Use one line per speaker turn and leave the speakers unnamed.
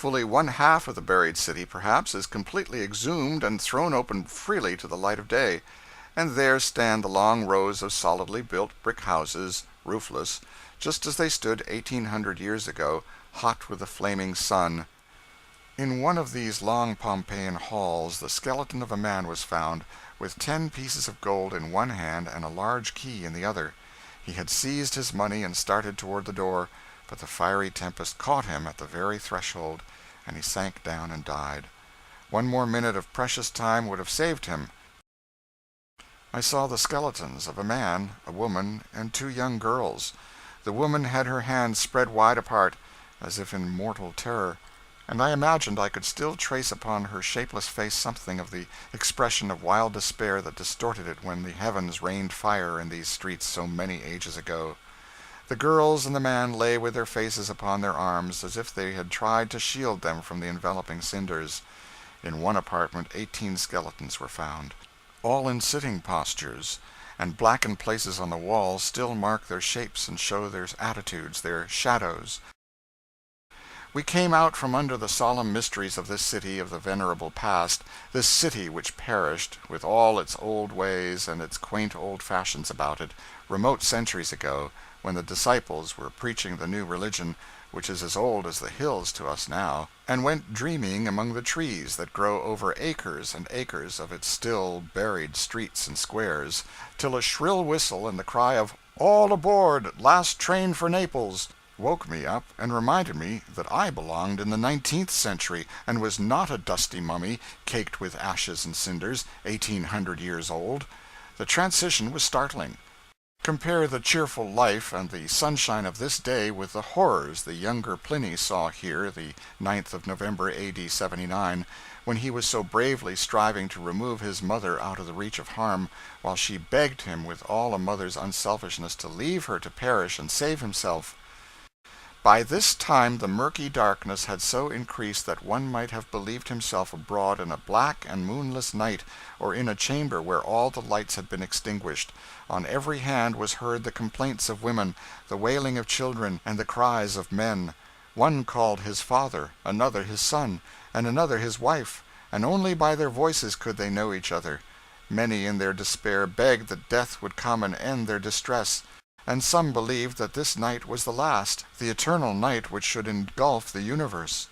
Fully one half of the buried city, perhaps, is completely exhumed and thrown open freely to the light of day, and there stand the long rows of solidly built brick houses, roofless, just as they stood 1800 years ago, hot with the flaming sun. In one of these long Pompeian halls the skeleton of a man was found, with 10 pieces of gold in one hand and a large key in the other. He had seized his money and started toward the door, but the fiery tempest caught him at the very threshold, and he sank down and died. One more minute of precious time would have saved him. I saw the skeletons of a man, a woman, and 2 young girls. The woman had her hands spread wide apart, as if in mortal terror, and I imagined I could still trace upon her shapeless face something of the expression of wild despair that distorted it when the heavens rained fire in these streets so many ages ago. The girls and the man lay with their faces upon their arms, as if they had tried to shield them from the enveloping cinders. In one apartment 18 skeletons were found, all in sitting postures, and blackened places on the walls still mark their shapes and show their attitudes, their shadows. We came out from under the solemn mysteries of this city of the venerable past, this city which perished, with all its old ways and its quaint old fashions about it, remote centuries ago, when the disciples were preaching the new religion, which is as old as the hills to us now, and went dreaming among the trees that grow over acres and acres of its still buried streets and squares, till a shrill whistle and the cry of "All aboard! Last train for Naples!" woke me up and reminded me that I belonged in the 19th century, and was not a dusty mummy, caked with ashes and cinders, 1800 years old. The transition was startling. Compare the cheerful life and the sunshine of this day with the horrors the younger Pliny saw here the 9th of November A.D. 79, when he was so bravely striving to remove his mother out of the reach of harm, while she begged him with all a mother's unselfishness to leave her to perish and save himself. By this time the murky darkness had so increased that one might have believed himself abroad in a black and moonless night, or in a chamber where all the lights had been extinguished. On every hand was heard the complaints of women, the wailing of children, and the cries of men. One called his father, another his son, and another his wife, and only by their voices could they know each other. Many in their despair begged that death would come and end their distress, and some believed that this night was the last, the eternal night which should engulf the universe.